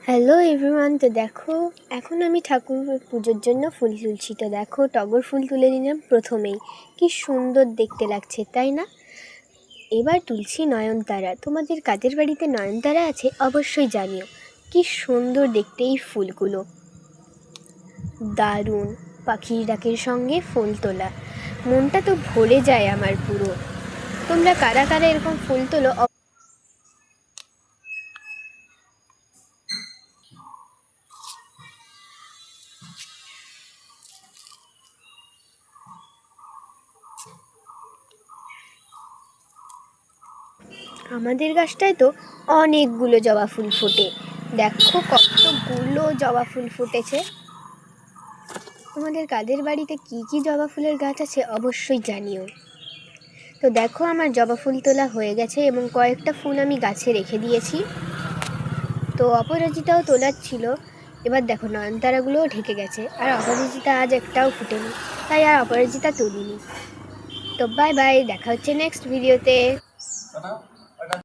Hello everyone. তো দেখো, এখন আমি ঠাকুর পুজোর জন্য ফুল তুলছি। তো দেখো, টগর ফুল তুলে নিলাম প্রথমেই। কি সুন্দর দেখতে লাগছে, তাই না? এবার তুলছি নয়নতারা। তোমাদের কাদের বাড়িতে নয়নতারা আছে অবশ্যই জানিও। কি সুন্দর দেখতে এই ফুলগুলো, দারুণ। পাখির ডাকের সঙ্গে ফুল তোলা, মনটা তো ভরে যায় আমার পুরো। তোমরা কারা কারা এরকম ফুল তোলো? আমাদের গাছটায় তো অনেকগুলো জবা ফুল ফোটে। দেখো কতগুলো জবা ফুল ফুটেছে। তোমাদের কাদের বাড়িতে কি কি জবা ফুলের গাছ আছে অবশ্যই জানিও। তো দেখো, আমার জবা ফুল তোলা হয়ে গেছে এবং কয়েকটা ফুল আমি গাছে রেখে দিয়েছি। তো অপরাজিতাও তোলার ছিল। এবার দেখো, নয়নতারাগুলোও ঢেকে গেছে, আর অপরাজিতা আজ একটাও ফুটেনি, তাই আর অপরাজিতা তুলিনি। তো বাই বাই, দেখা হচ্ছে নেক্সট ভিডিওতে।